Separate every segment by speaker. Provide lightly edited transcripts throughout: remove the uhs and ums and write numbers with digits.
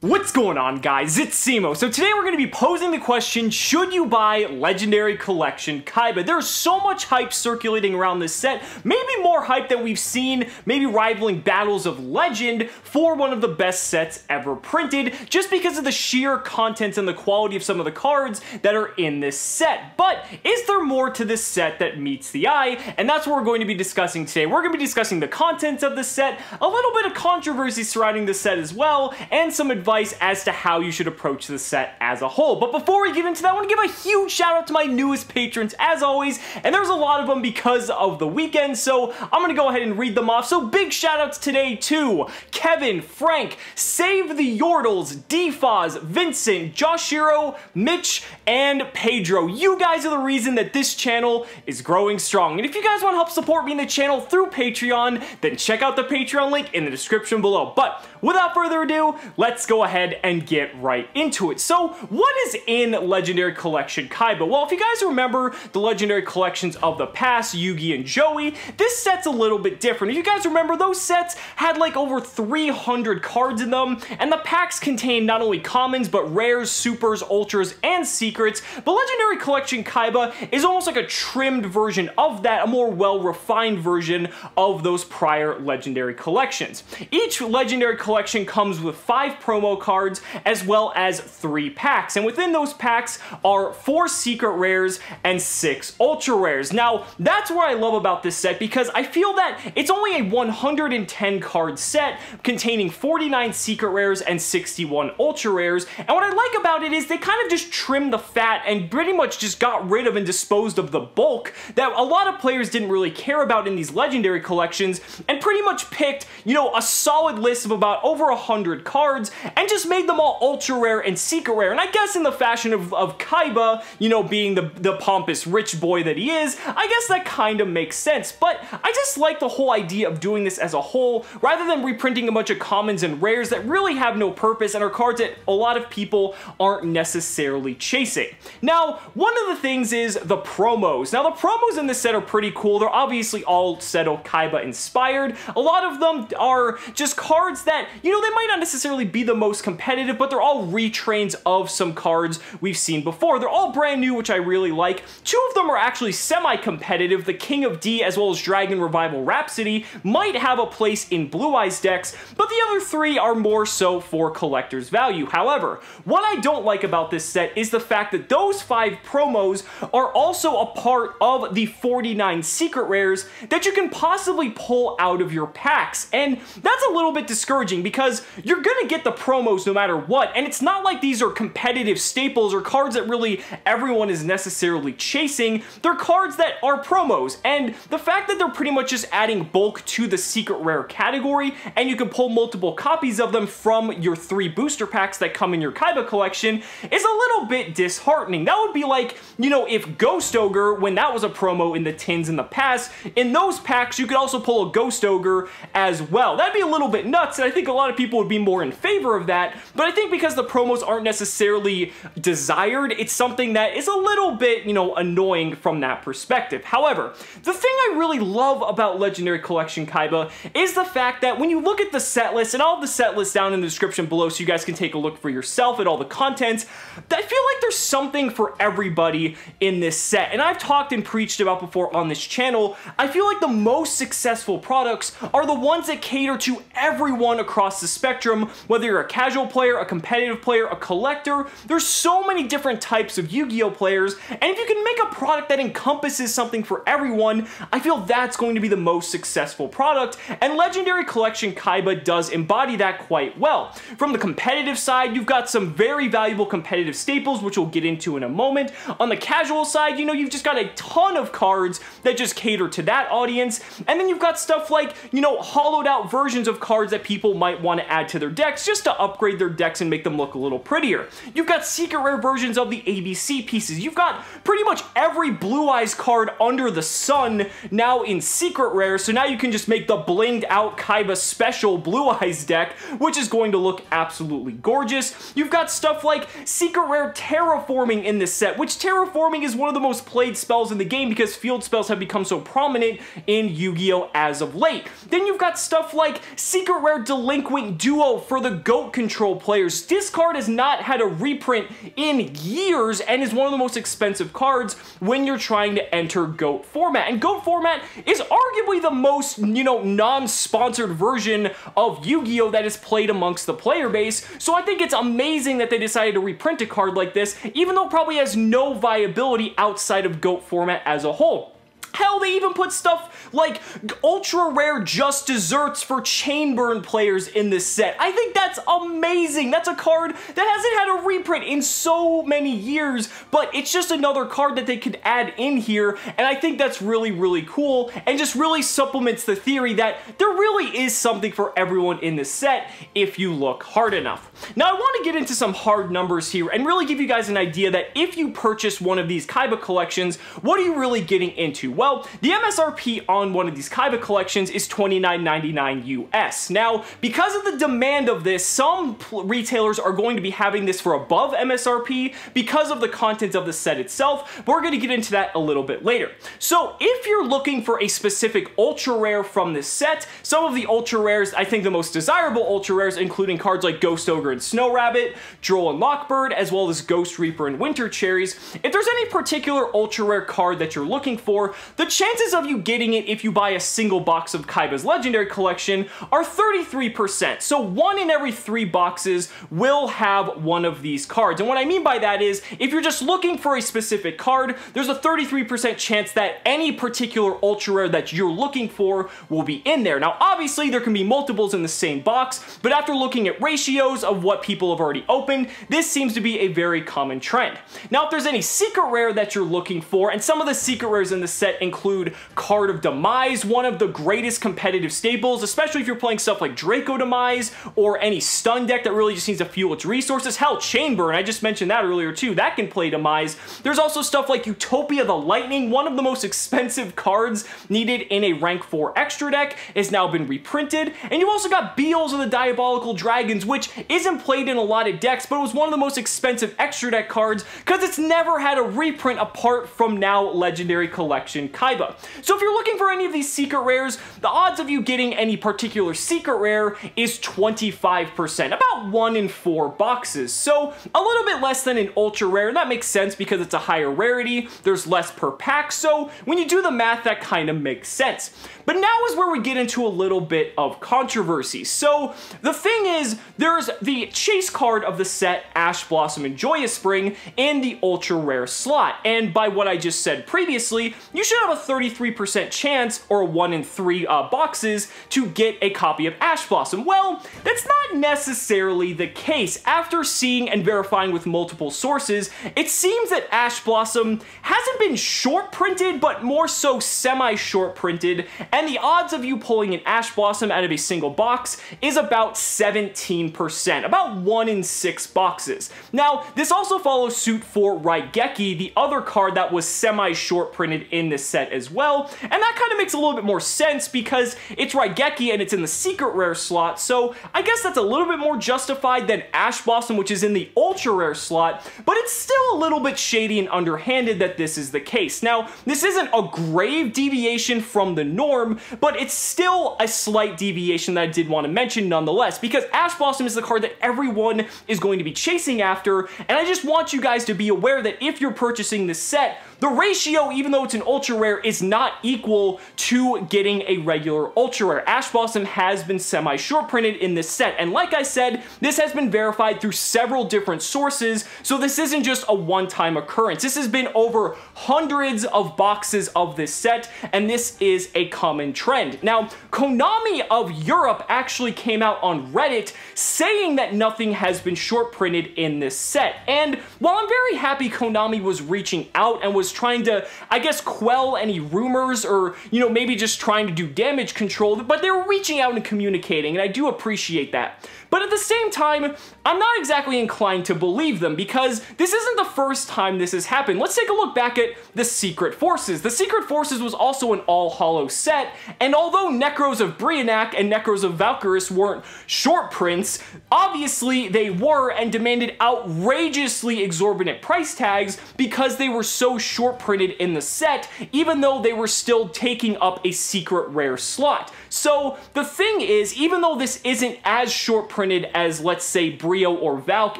Speaker 1: What's going on, guys? It's Cimo. So today we're going to be posing the question, should you buy Legendary Collection Kaiba? There's so much hype circulating around this set, maybe more hype than we've seen, maybe rivaling Battles of Legend for one of the best sets ever printed, just because of the sheer contents and the quality of some of the cards that are in this set. But is there more to this set that meets the eye? And that's what we're going to be discussing today. We're going to be discussing the contents of the set, a little bit of controversy surrounding the set as well, and some advice as to how you should approach the set as a whole. But before we get into that, I want to give a huge shout out to my newest patrons as always, and there's a lot of them because of the weekend, so I'm going to go ahead and read them off. So big shout outs today to Kevin, Frank, Save the Yordles, Defaz, Vincent, Joshiro, Mitch, and Pedro. You guys are the reason that this channel is growing strong, and if you guys want to help support me in the channel through Patreon, then check out the Patreon link in the description below. But without further ado, let's go ahead and get right into it. So what is in Legendary Collection Kaiba? Well, if you guys remember the Legendary Collections of the past, Yugi and Joey, this set's a little bit different. If you guys remember, those sets had like over 300 cards in them, and the packs contained not only commons, but rares, supers, ultras, and secrets. But Legendary Collection Kaiba is almost like a trimmed version of that, a more well-refined version of those prior Legendary Collections. Each Legendary Collection comes with 5 promo cards as well as 3 packs, and within those packs are 4 secret rares and 6 ultra rares. Now that's what I love about this set, because I feel that it's only a 110 card set containing 49 secret rares and 61 ultra rares, and what I like about it is they kind of just trimmed the fat and pretty much just got rid of and disposed of the bulk that a lot of players didn't really care about in these Legendary Collections, and pretty much picked, you know, a solid list of about over 100 cards and just made them all ultra rare and secret rare. And I guess in the fashion of Kaiba, you know, being the pompous rich boy that he is, I guess that kind of makes sense. But I just like the whole idea of doing this as a whole, rather than reprinting a bunch of commons and rares that really have no purpose and are cards that a lot of people aren't necessarily chasing. Now, one of the things is the promos. Now, the promos in this set are pretty cool. They're obviously all Seto Kaiba inspired. A lot of them are just cards that, you know, they might not necessarily be the most competitive, but they're all retrains of some cards we've seen before. They're all brand new, which I really like. 2 of them are actually semi-competitive. The King of D as well as Dragon Revival Rhapsody might have a place in Blue Eyes decks, but the other 3 are more so for collector's value. However, what I don't like about this set is the fact that those 5 promos are also a part of the 49 secret rares that you can possibly pull out of your packs, and that's a little bit discouraging because you're gonna get the promos no matter what, and it's not like these are competitive staples or cards that really everyone is necessarily chasing. They're cards that are promos, and the fact that they're pretty much just adding bulk to the secret rare category, and you can pull multiple copies of them from your 3 booster packs that come in your Kaiba collection, is a little bit disheartening. That would be like, you know, if Ghost Ogre, when that was a promo in the tins in the past, in those packs you could also pull a Ghost Ogre as well. That'd be a little bit nuts, and I think a lot of people would be more in favor of that, but I think because the promos aren't necessarily desired, it's something that is a little bit, you know, annoying from that perspective. However, the thing I really love about Legendary Collection Kaiba is the fact that when you look at the set list, and I'll have the set list down in the description below so you guys can take a look for yourself at all the contents, I feel like there's something for everybody in this set. And I've talked and preached about before on this channel, I feel like the most successful products are the ones that cater to everyone across the spectrum, whether you're a casual player, a competitive player, a collector. There's so many different types of Yu-Gi-Oh players, and if you can make a product that encompasses something for everyone, I feel that's going to be the most successful product, and Legendary Collection Kaiba does embody that quite well. From the competitive side, you've got some very valuable competitive staples, which we'll get into in a moment. On the casual side, you know, you've just got a ton of cards that just cater to that audience, and then you've got stuff like, you know, hollowed out versions of cards that people might want to add to their decks just to upgrade their decks and make them look a little prettier. You've got secret rare versions of the ABC pieces. You've got pretty much every Blue Eyes card under the sun now in secret rare, so now you can just make the blinged out Kaiba special Blue Eyes deck, which is going to look absolutely gorgeous. You've got stuff like secret rare Terraforming in this set, which Terraforming is one of the most played spells in the game because field spells have become so prominent in Yu-Gi-Oh as of late. Then you've got stuff like secret rare Delinquent Duo for the GOAT GOAT control players. This card has not had a reprint in years and is one of the most expensive cards when you're trying to enter GOAT format. And GOAT format is arguably the most, non-sponsored version of Yu-Gi-Oh! That is played amongst the player base. So I think it's amazing that they decided to reprint a card like this, even though it probably has no viability outside of GOAT format as a whole. Hell, they even put stuff like ultra rare Just Desserts for Chainburn players in this set. I think that's amazing. That's a card that hasn't had a reprint in so many years, but it's just another card that they could add in here, and I think that's really, really cool, and just really supplements the theory that there really is something for everyone in this set if you look hard enough. Now, I want to get into some hard numbers here and really give you guys an idea that if you purchase one of these Kaiba collections, what are you really getting into? Well, the MSRP on one of these Kaiba collections is $29.99 US. Now, because of the demand of this, some retailers are going to be having this for above MSRP because of the content of the set itself, but we're going to get into that a little bit later. So, if you're looking for a specific ultra rare from this set, some of the ultra rares, I think the most desirable ultra rares, including cards like Ghost Ogre and Snow Rabbit, Droll and Lockbird, as well as Ghost Reaper and Winter Cherries, if there's any particular ultra rare card that you're looking for, the chances of you getting it if you buy a single box of Kaiba's Legendary Collection are 33%. So 1 in every 3 boxes will have one of these cards. And what I mean by that is, if you're just looking for a specific card, there's a 33% chance that any particular ultra rare that you're looking for will be in there. Now, obviously, there can be multiples in the same box, but after looking at ratios of what people have already opened, this seems to be a very common trend. Now, if there's any secret rare that you're looking for, and some of the secret rares in the set include Card of Demise, one of the greatest competitive staples, especially if you're playing stuff like Draco Demise or any stun deck that really just needs to fuel its resources. Hell, Chainburn, I just mentioned that earlier too, that can play Demise. There's also stuff like Utopia the Lightning, one of the most expensive cards needed in a rank 4 extra deck, has now been reprinted. And you also got Beals of the Diabolical Dragons, which isn't played in a lot of decks, but it was one of the most expensive extra deck cards because it's never had a reprint apart from now Legendary Collection Kaiba. So if you're looking for any of these secret rares, the odds of you getting any particular secret rare is 25%, about 1 in 4 boxes. So a little bit less than an ultra rare, and that makes sense because it's a higher rarity, there's less per pack, so when you do the math, that kind of makes sense. But now is where we get into a little bit of controversy. So the thing is, there's the chase card of the set, Ash Blossom and Joyous Spring, in the ultra rare slot. And by what I just said previously, you should have a 33% chance, or 1 in 3 boxes, to get a copy of Ash Blossom. Well, that's not necessarily the case. After seeing and verifying with multiple sources, it seems that Ash Blossom hasn't been short printed, but more so semi-short printed, and the odds of you pulling an Ash Blossom out of a single box is about 17%, about 1 in 6 boxes. Now, this also follows suit for Raigeki, the other card that was semi-short printed in this set as well, and that kind of makes a little bit more sense because it's Raigeki and it's in the secret rare slot, so I guess that's a little bit more justified than Ash Blossom, which is in the ultra rare slot, but it's still a little bit shady and underhanded that this is the case. Now, this isn't a grave deviation from the norm, but it's still a slight deviation that I did want to mention nonetheless, because Ash Blossom is the card that everyone is going to be chasing after, and I just want you guys to be aware that if you're purchasing this set, the ratio, even though it's an ultra rare, is not equal to getting a regular ultra rare. Ash Blossom has been semi-short printed in this set, and like I said, this has been verified through several different sources, so this isn't just a one-time occurrence. This has been over hundreds of boxes of this set, and this is a common trend. Now, Konami of Europe actually came out on Reddit saying that nothing has been short printed in this set, and while I'm very happy Konami was reaching out and was trying to, I guess, quell any rumors or, maybe just trying to do damage control, but they were reaching out and communicating, and I do appreciate that. But at the same time, I'm not exactly inclined to believe them because this isn't the first time this has happened. Let's take a look back at the Secret Forces. The Secret Forces was also an all-hollow set, and although Necros of Brionac and Necros of Valkyris weren't short prints, obviously they were and demanded outrageously exorbitant price tags because they were so short printed in the set, even though they were still taking up a secret rare slot. So the thing is, even though this isn't as short printed as, let's say, Brio or Valk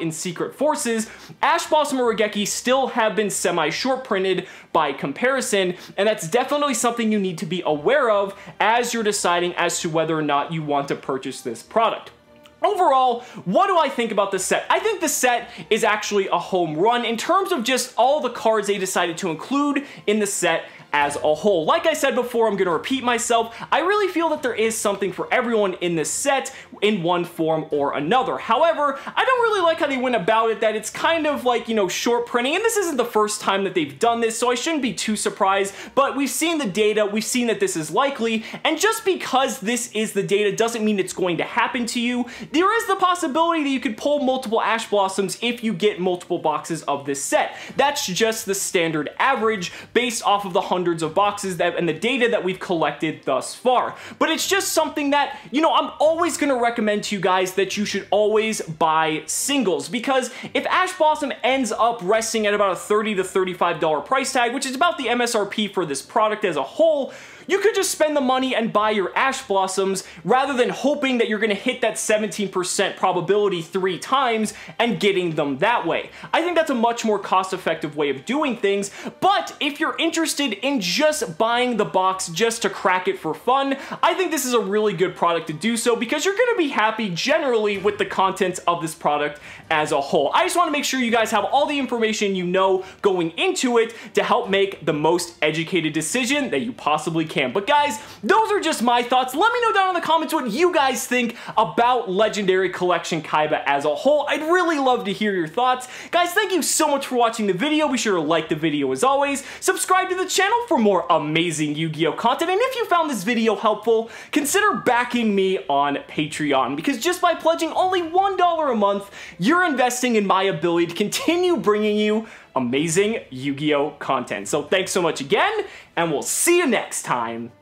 Speaker 1: in Secret Forces, Ash Blossom or Regeki still have been semi-short printed by comparison, and that's definitely something you need to be aware of as you're deciding as to whether or not you want to purchase this product. Overall, what do I think about this set? I think the set is actually a home run in terms of just all the cards they decided to include in the set as a whole. Like I said before, I'm going to repeat myself, I really feel that there is something for everyone in this set in one form or another. However, I don't really like how they went about it, that it's kind of like, you know, short printing, and this isn't the first time that they've done this, so I shouldn't be too surprised, but we've seen the data, we've seen that this is likely, and just because this is the data doesn't mean it's going to happen to you. There is the possibility that you could pull multiple Ash Blossoms if you get multiple boxes of this set. That's just the standard average based off of the hundreds of boxes and the data that we've collected thus far. But it's just something that, you know, I'm always going to recommend to you guys that you should always buy singles, because if Ash Blossom ends up resting at about a $30 to $35 price tag, which is about the MSRP for this product as a whole, you could just spend the money and buy your Ash Blossoms rather than hoping that you're going to hit that 17% probability 3 times and getting them that way. I think that's a much more cost-effective way of doing things, but if you're interested in just buying the box just to crack it for fun, I think this is a really good product to do so because you're going to be happy generally with the contents of this product as a whole. I just want to make sure you guys have all the information you know going into it to help make the most educated decision that you possibly can. But guys, those are just my thoughts. Let me know down in the comments what you guys think about Legendary Collection Kaiba as a whole. I'd really love to hear your thoughts. Guys, thank you so much for watching the video. Be sure to like the video as always. Subscribe to the channel for more amazing Yu-Gi-Oh content. And if you found this video helpful, consider backing me on Patreon, because just by pledging only $1 a month, you're investing in my ability to continue bringing you amazing Yu-Gi-Oh content. So thanks so much again, and we'll see you next time.